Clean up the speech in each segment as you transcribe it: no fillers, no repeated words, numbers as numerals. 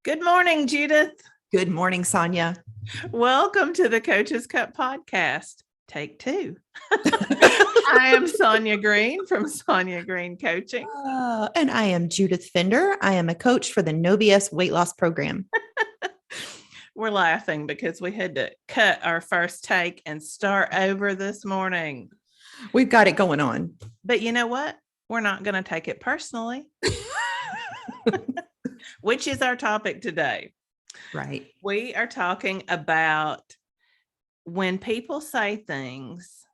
Good morning, Judith. Good morning, Sonya. Welcome to the Coach's Cup podcast. Take two. I am Sonya Green from Sonya Green Coaching. And I am Judith Fender. I am a coach for the No BS weight loss program. We're laughing because we had to cut our first take and start over this morning. We've got it going on. But you know what? We're not going to take it personally, which is our topic today. Right. We are talking about when people say things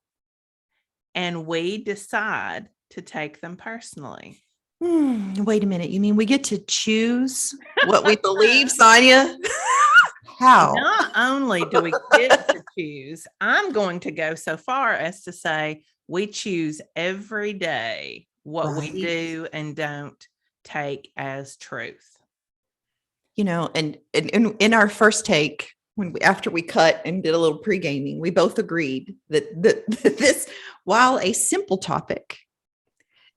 and we decide to take them personally. Wait a minute. You mean we get to choose what we believe, Sonya? How? Not only do we get to choose, I'm going to go so far as to say we choose every day what we do and don't take as truth. You know, and in our first take, after we cut and did a little pre-gaming, we both agreed that this, while a simple topic,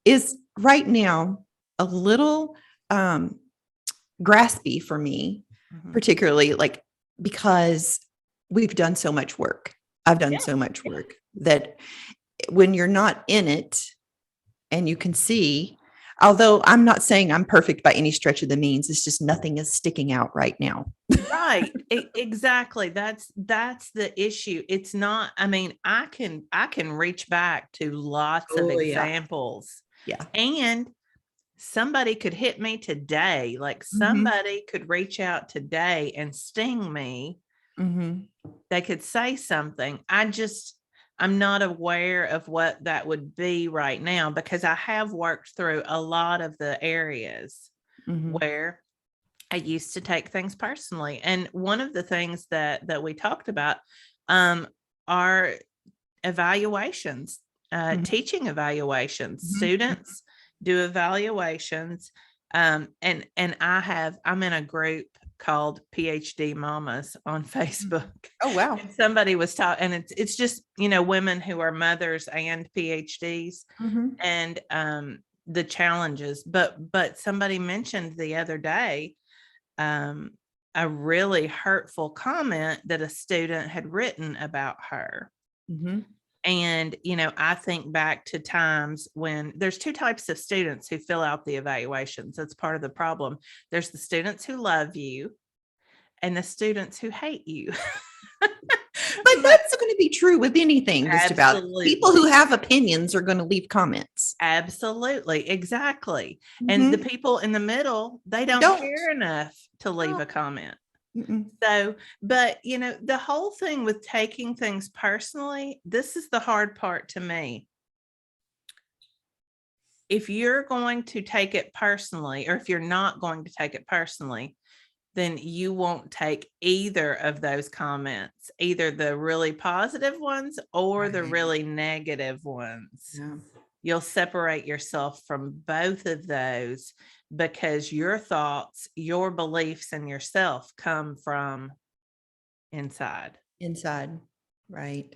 is right now a little graspy for me, particularly because we've done so much work. I've done so much work that when you're not in it and you can see, although I'm not saying I'm perfect by any stretch of the means, it's just nothing is sticking out right now. Right. Exactly. That's the issue. It's not, I mean, I can reach back to lots of examples. Yeah. And somebody could hit me today. Like somebody could reach out today and sting me. They could say something. I'm not aware of what that would be right now because I have worked through a lot of the areas where I used to take things personally. And one of the things that we talked about are evaluations, teaching evaluations. Students do evaluations. And I'm in a group called PhD Mamas on Facebook. Oh, wow. And somebody was talking, and it's just, women who are mothers and PhDs and the challenges. But somebody mentioned the other day a really hurtful comment that a student had written about her. And, I think back to times when there's two types of students who fill out the evaluations. That's part of the problem. There's the students who love you and the students who hate you. But that's going to be true with anything. Just about people who have opinions are going to leave comments. Absolutely. Exactly. And the people in the middle, they don't care enough to leave a comment. So, but the whole thing with taking things personally, this is the hard part to me. If you're going to take it personally, or if you're not going to take it personally, then you won't take either of those comments, either the really positive ones or the really negative ones. Yeah. You'll separate yourself from both of those because your thoughts, your beliefs in yourself come from inside. Right.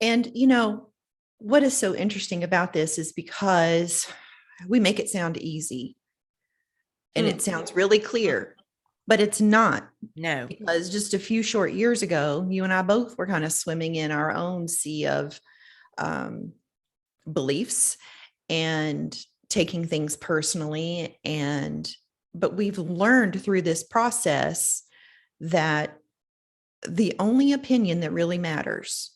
And, what is so interesting about this is because we make it sound easy and it sounds really clear, but it's not. No. Because just a few short years ago, you and I both were kind of swimming in our own sea of beliefs and taking things personally. But we've learned through this process that the only opinion that really matters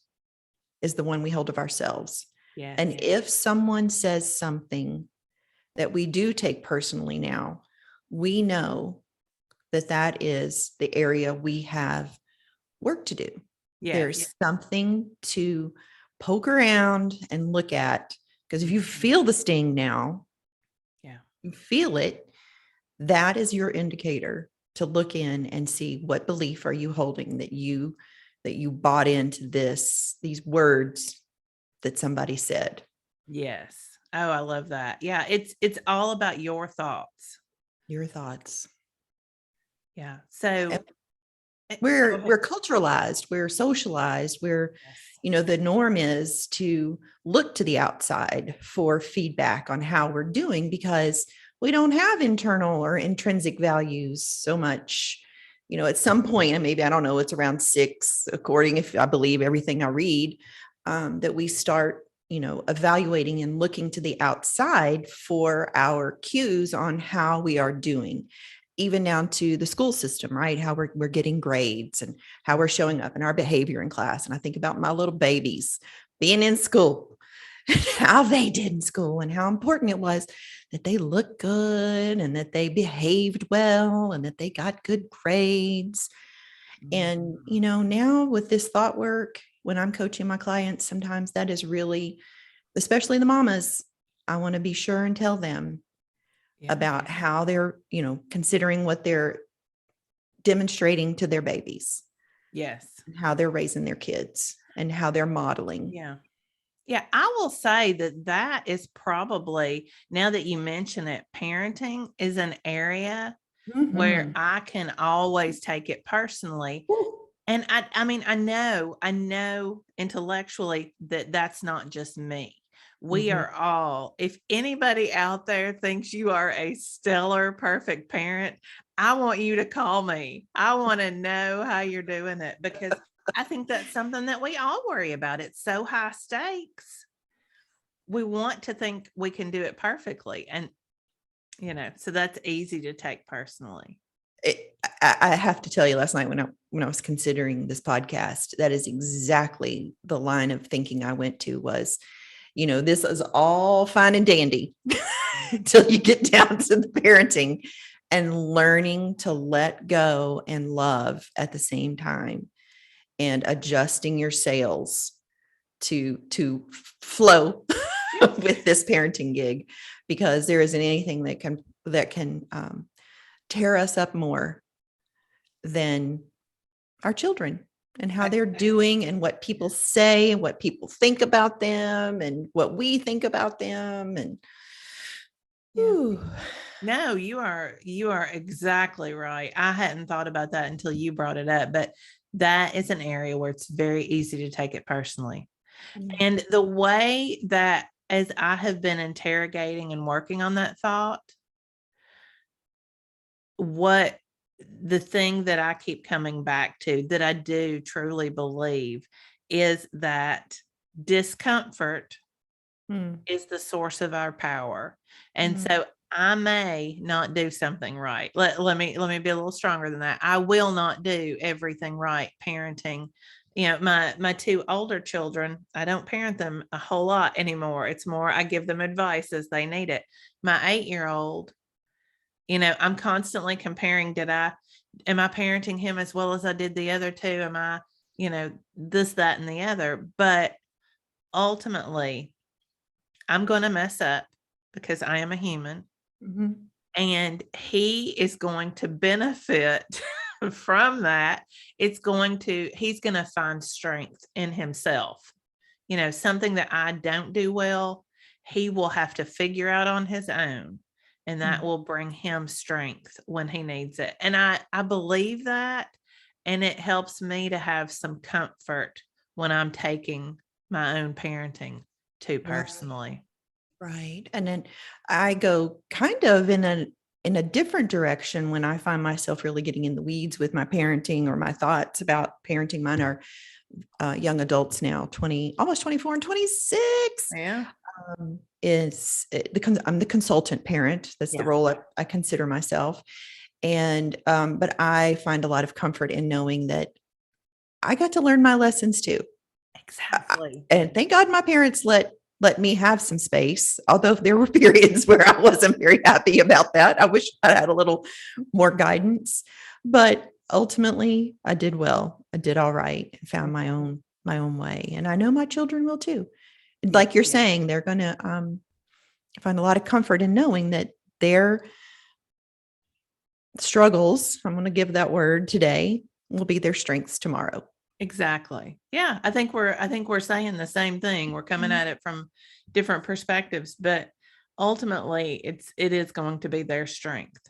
is the one we hold of ourselves. Yes. And if someone says something that we do take personally now, we know that is the area we have work to do. There's something to poke around and look at, because if you feel the sting now, you feel it, that is your indicator to look in and see what belief are you holding that you bought into these words that somebody said. Yes. Oh, I love that. Yeah. It's all about your thoughts. Your thoughts. Yeah. So we're culturalized, we're socialized, the norm is to look to the outside for feedback on how we're doing because we don't have internal or intrinsic values so much. At some point, and maybe, I don't know, it's around 6, according, if I believe everything I read, that we start, evaluating and looking to the outside for our cues on how we are doing, even down to the school system, right? How we're getting grades and how we're showing up in our behavior in class. And I think about my little babies being in school, how they did in school, and how important it was that they looked good and that they behaved well and that they got good grades. And, now with this thought work, when I'm coaching my clients, sometimes that is really, especially the mamas, I want to be sure and tell them about how they're, considering what they're demonstrating to their babies. Yes. How they're raising their kids and how they're modeling. Yeah. Yeah. I will say that is probably, now that you mention it, parenting is an area where I can always take it personally. And I mean, I know intellectually that that's not just me. We are all, if anybody out there thinks you are a stellar, perfect parent, I want you to call me. I want to know how you're doing it, because I think that's something that we all worry about. It's so high stakes. We want to think we can do it perfectly. And, so that's easy to take personally. I have to tell you, last night when I was considering this podcast, that is exactly the line of thinking I went to was, this is all fine and dandy until you get down to the parenting and learning to let go and love at the same time, and adjusting your sails to flow with this parenting gig, because there isn't anything that can tear us up more than our children and how they're doing, and what people say and what people think about them and what we think about them. And no, you are exactly right. I hadn't thought about that until you brought it up, but that is an area where it's very easy to take it personally. And the way that, as I have been interrogating and working on that thought, what the thing that I keep coming back to, that I do truly believe, is that discomfort is the source of our power. And so I may not do something right. Let me be a little stronger than that. I will not do everything right parenting. My 2 older children, I don't parent them a whole lot anymore. It's more, I give them advice as they need it. My 8-year-old, I'm constantly comparing, am I parenting him as well as I did the other 2? Am I, this, that, and the other? But ultimately, I'm going to mess up because I am a human, and he is going to benefit from that. He's going to find strength in himself. Something that I don't do well, he will have to figure out on his own. And that will bring him strength when he needs it. And I believe that. And it helps me to have some comfort when I'm taking my own parenting too personally. Right. And then I go kind of in a different direction when I find myself really getting in the weeds with my parenting or my thoughts about parenting. Mine are young adults now, almost 24 and 26. Yeah. I'm the consultant parent. That's the role I consider myself. And, but I find a lot of comfort in knowing that I got to learn my lessons too. Exactly. And thank God my parents let me have some space, although there were periods where I wasn't very happy about that. I wish I had a little more guidance, but ultimately I did well. I did all right and found my own way. And I know my children will too. Like you're saying, they're going to find a lot of comfort in knowing that their struggles, I'm going to give that word today, will be their strengths tomorrow. Exactly. Yeah. I think we're saying the same thing. We're coming at it from different perspectives, but ultimately it is going to be their strength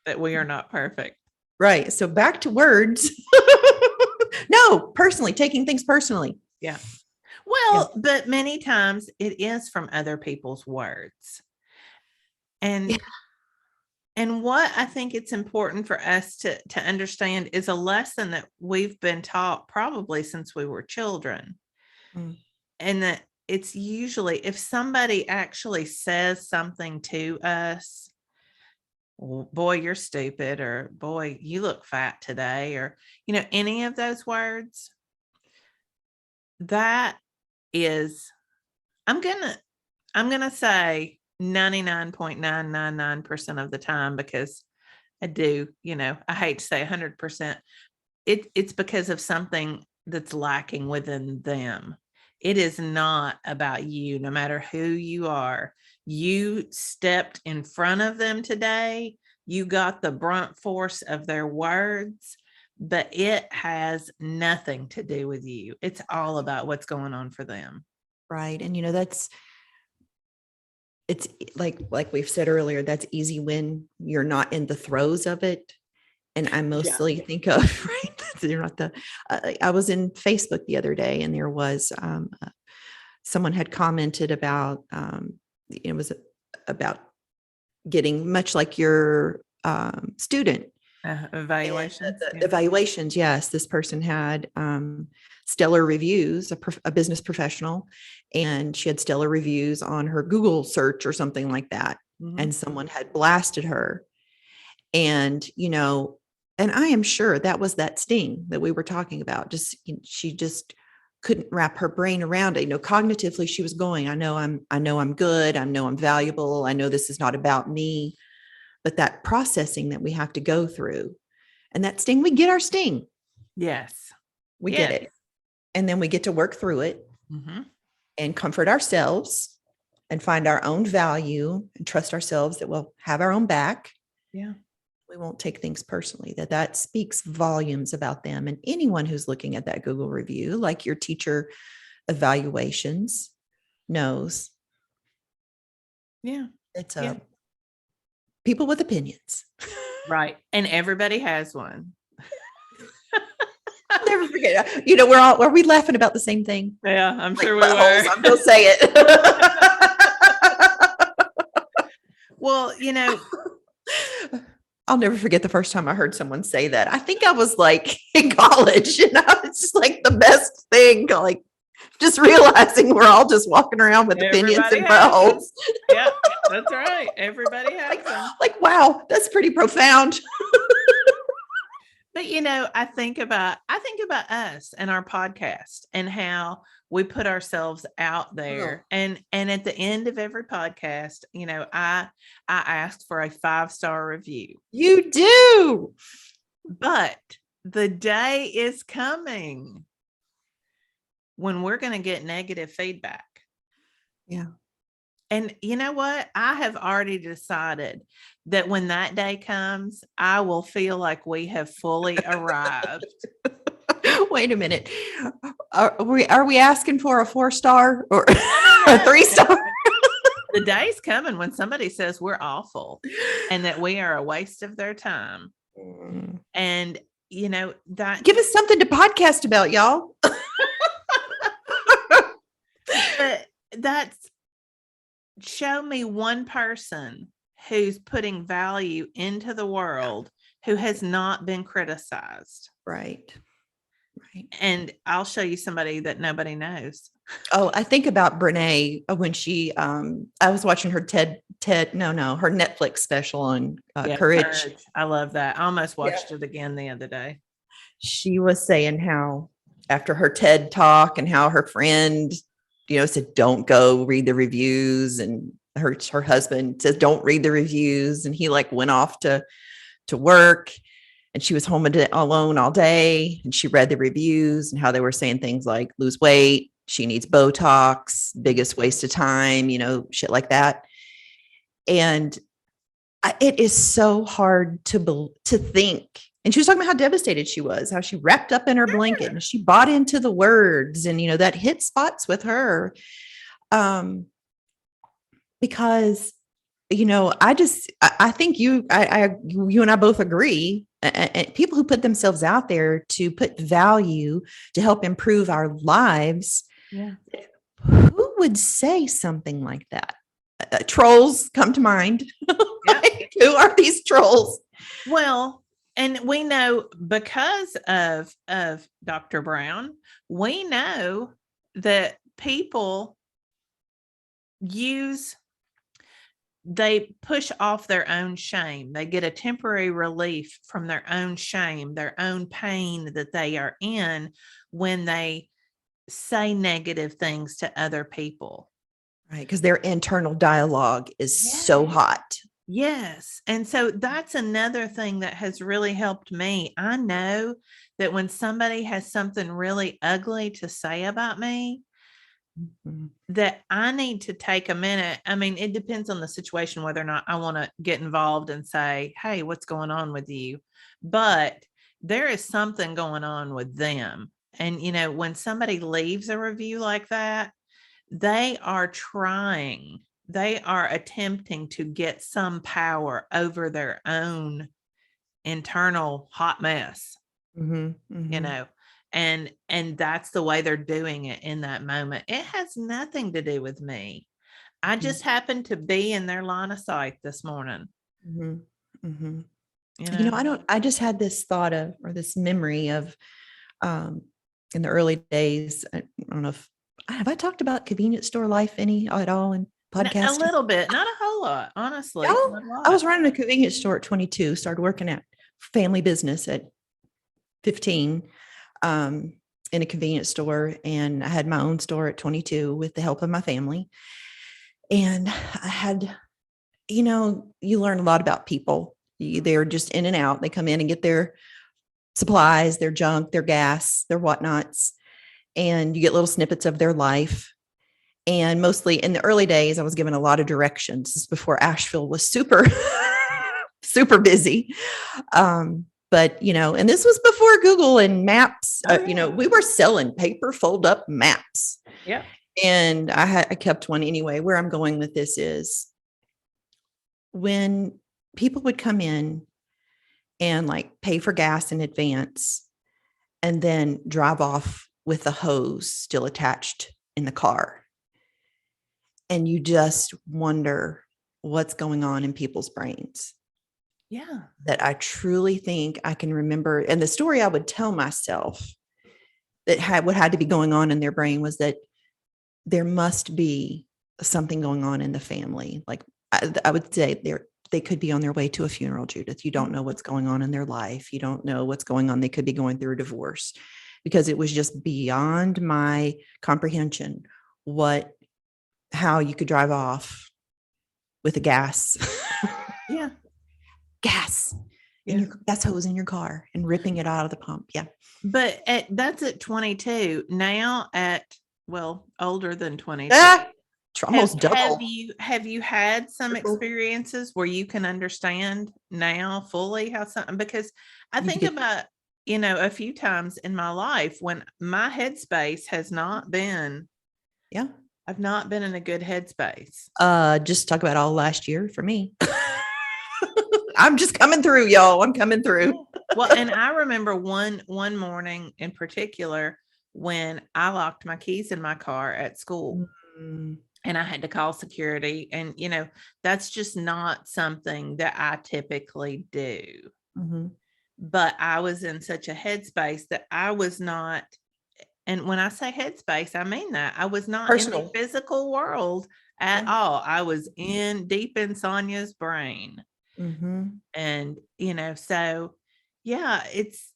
that we are not perfect. Right. So back to words. No, personally, taking things personally. Yeah. Well, but many times it is from other people's words. And and what I think it's important for us to understand is a lesson that we've been taught probably since we were children. And that it's usually if somebody actually says something to us, boy, you're stupid, or boy, you look fat today, or, any of those words, that is, I'm gonna say 99.999% of the time, because I do, I hate to say 100%. It's because of something that's lacking within them. It is not about you, no matter who you are. You stepped in front of them today. You got the brunt force of their words, but it has nothing to do with you. It's all about what's going on for them. Right. And, it's like we've said earlier, that's easy when you're not in the throes of it. And I mostly think of, right, you're not I was in Facebook the other day, and there was someone had commented about, it was about getting much like your student Evaluations. Evaluations. Yes. This person had stellar reviews, a business professional, and she had stellar reviews on her Google search or something like that. And someone had blasted her. And, and I am sure that was that sting that we were talking about. She just couldn't wrap her brain around it. Cognitively, she was going, I know I'm good. I know I'm valuable. I know this is not about me. But that processing that we have to go through, and that sting, we get our sting. Yes. We get it. And then we get to work through it and comfort ourselves and find our own value and trust ourselves that we'll have our own back. Yeah. We won't take things personally. That speaks volumes about them. And anyone who's looking at that Google review, like your teacher evaluations, knows. Yeah. It's people with opinions. Right. And everybody has one. I'll never forget. Are we laughing about the same thing? Yeah, I'm sure we were. I'm going to say it. Well, I'll never forget the first time I heard someone say that. I think I was like in college, and it's just like the best thing, like just realizing we're all just walking around with opinions and mouths. Yeah, that's right. Everybody has them. Like, wow, that's pretty profound. But I think about us and our podcast and how we put ourselves out there. And at the end of every podcast, I asked for a 5-star review. You do. But the day is coming when we're going to get negative feedback. Yeah. And you know what? I have already decided that when that day comes, I will feel like we have fully arrived. Wait a minute. Are we asking for a 4-star or a 3-star? The day's coming when somebody says we're awful and that we are a waste of their time. And that give us something to podcast about, y'all. But that's show me one person who's putting value into the world who has not been criticized. Right. And I'll show you somebody that nobody knows. Oh, I think about Brene when she, I was watching her her Netflix special on Courage. I love that. I almost watched it again the other day. She was saying how after her TED talk and how her friend, said, don't go read the reviews. And her husband says, don't read the reviews. And he went off to work, and she was home alone all day. And she read the reviews and how they were saying things like lose weight. She needs Botox, biggest waste of time, shit like that. And it is so hard to think. And she was talking about how devastated she was, how she wrapped up in her blanket and she bought into the words, and, that hit spots with her. Because, I think you and I both agree. And people who put themselves out there to put value to help improve our lives. Yeah. Who would say something like that? trolls come to mind. Yep. Who are these trolls? Well, and we know because of Dr. Brown, we know that people they push off their own shame. They get a temporary relief from their own shame, their own pain that they are in when they say negative things to other people. Right, because their internal dialogue is so hot. Yes. And so that's another thing that has really helped me. I know that when somebody has something really ugly to say about me, that I need to take a minute. I mean, it depends on the situation whether or not I want to get involved and say, hey, what's going on with you? But there is something going on with them. And, when somebody leaves a review like that, they are attempting to get some power over their own internal hot mess, and that's the way they're doing it in that moment. It has nothing to do with me. I just happened to be in their line of sight this morning. I just had this thought of, or this memory of, in the early days, I don't know if, have I talked about convenience store life at all in podcasting? A little bit, not a whole lot, honestly. I was running a convenience store at 22, started working at family business at 15, in a convenience store. And I had my own store at 22 with the help of my family. And I had, you learn a lot about people. They're just in and out. They come in and get their supplies, their junk, their gas, their whatnots, and you get little snippets of their life. And mostly in the early days, I was given a lot of directions. This is before Asheville was super, super busy. But, and this was before Google and maps. We were selling paper fold up maps. Yeah. And I kept one anyway. Where I'm going with this is when people would come in and pay for gas in advance and then drive off with the hose still attached in the car. And you just wonder what's going on in people's brains. Yeah. That I truly think I can remember. And the story I would tell myself that what had to be going on in their brain was that there must be something going on in the family. Like I would say they could be on their way to a funeral, Judith. You don't know what's going on in their life. You don't know what's going on. They could be going through a divorce, because it was just beyond my comprehension how you could drive off with a gas. Yeah. Gas. In your gas hose in your car and ripping it out of the pump. Yeah. But that's at 22. Now older than 22. Almost double. Have you had some experiences where you can understand now fully how something, because I think about, a few times in my life when my headspace has not been, I've not been in a good headspace. Just talk about all last year for me. I'm just coming through, y'all. I'm coming through. Well, and I remember one morning in particular when I locked my keys in my car at school. And I had to call security. And, that's just not something that I typically do. But I was in such a headspace that I was not. And when I say headspace, I mean that I was not in the physical world at all. I was deep in Sonya's brain. And, so yeah, it's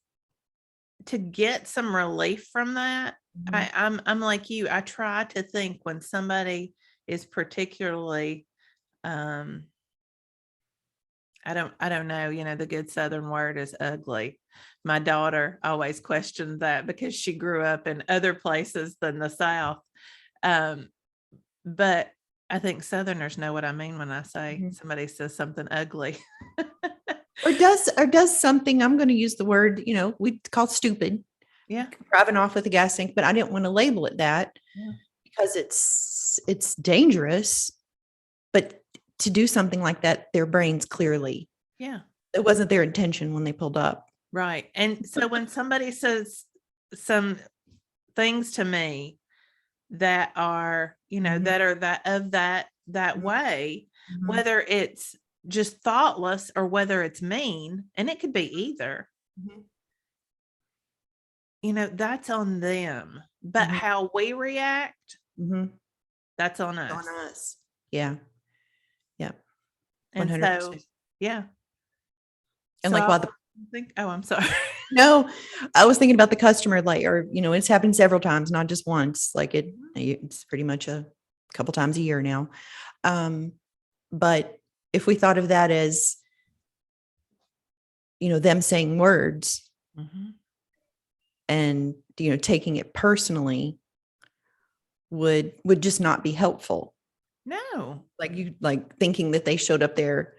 to get some relief from that. I'm like you. I try to think when somebody is particularly, I don't know, the good Southern word is ugly. My daughter always questioned that because she grew up in other places than the South. But I think Southerners know what I mean when I say somebody says something ugly. or does something, I'm going to use the word, we call stupid. Yeah. Driving off with a gas tank, but I didn't want to label it that because it's dangerous. But to do something like that, their brains clearly. Yeah. It wasn't their intention when they pulled up. Right. And so when somebody says some things to me that are, that are that that way, Mhm. whether it's just thoughtless or whether it's mean, and it could be either. Mhm. That's on them. But Mhm. how we react, Mhm. that's on On us. us. Yeah. Yeah. And so, 100%. yeah. And So like I while the think, oh, I'm sorry. no, I was thinking about the customer, like, or, it's happened several times, not just once. Like it's pretty much a couple times a year now. But if we thought of that as, them saying words Mhm. and, taking it personally would just not be helpful. No. Like thinking that they showed up there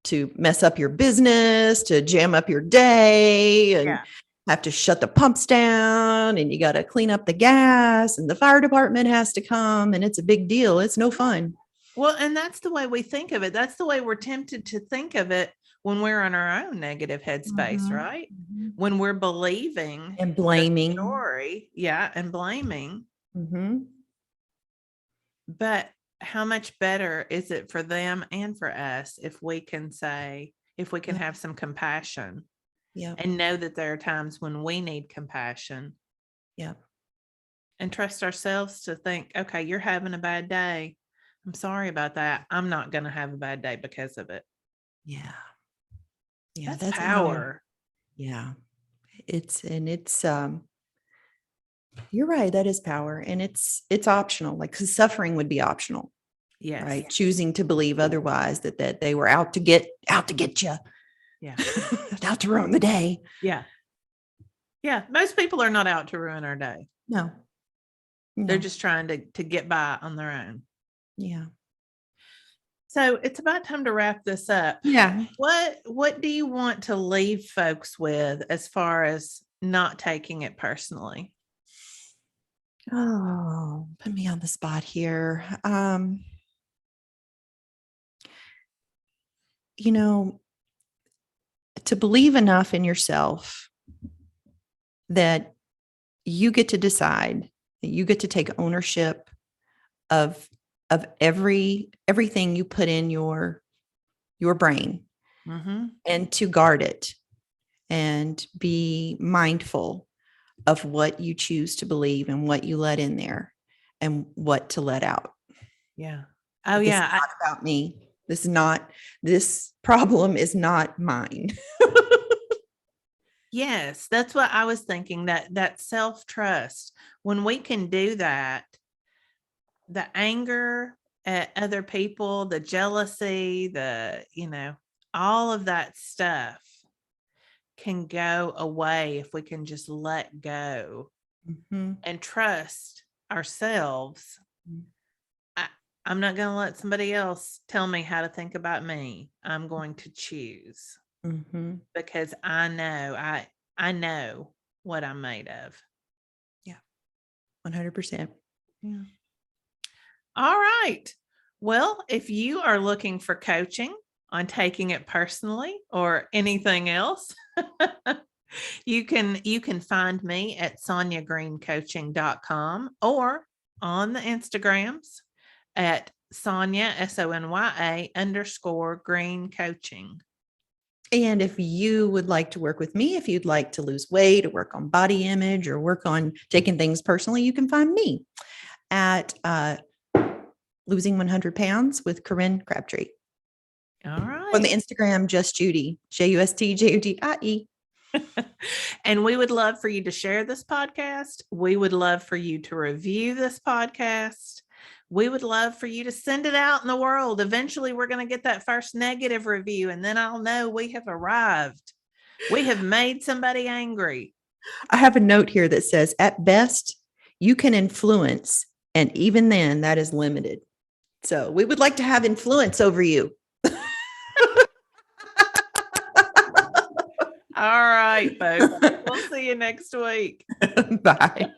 to mess up your business, to jam up your day and Yeah. have to shut the pumps down, and you got to clean up the gas, and the fire department has to come, and it's a big deal. It's no fun. Well, and that's the way we think of it. That's the way we're tempted to think of it when we're in our own negative headspace, right? Mhm. When we're believing And the blaming. story, yeah, and blaming. Mhm. But how much better is it for them and for us if we can Yep. have some compassion Yep. and know that there are times when we need compassion Yep. and trust ourselves to think, okay, you're having a bad day. I'm sorry about that. I'm not going to have a bad day because of it. Yeah. Yeah. That's That's power. yeah. It's you're right. That is power. And it's optional. Like, 'cause suffering would be optional, Yes. right? Choosing to believe otherwise, that they were out to get you, Yeah. out to ruin the day. Yeah. Yeah. Most people are not out to ruin our day. No. They're No. just trying to get by on their own. Yeah. So it's about time to wrap this up. Yeah. What do you want to leave folks with as far as not taking it personally? Oh, put me on the spot here. You know, to believe enough in yourself that you get to decide, that you get to take ownership of everything you put in your brain, Mm-hmm. and to guard it and be mindful of what you choose to believe and what you let in there and what to let out. Yeah. Oh, This is yeah. not about me. This problem is not mine. Yes, that's what I was thinking, that self-trust. When we can do that, the anger at other people, the jealousy, all of that stuff can go away if we can just let go Mhm. and trust ourselves. I, I'm not going to let somebody else tell me how to think about me. I'm going to choose Mhm. because I know what I'm made of. Yeah. 100%. Yeah. All right. Well, if you are looking for coaching on taking it personally or anything else, you can find me at sonyagreencoaching.com or on the Instagrams at Sonya SONYA _green coaching. And if you would like to work with me, if you'd like to lose weight or work on body image or work on taking things personally, you can find me at Losing 100 Pounds with Corinne Crabtree. All right. On the Instagram, Just Judy, JUSTJUDIE. And we would love for you to share this podcast. We would love for you to review this podcast. We would love for you to send it out in the world. Eventually, we're going to get that first negative review, and then I'll know we have arrived. We have made somebody angry. I have a note here that says, at best, you can influence, and even then, that is limited. So we would like to have influence over you. All right, folks. We'll see you next week. Bye.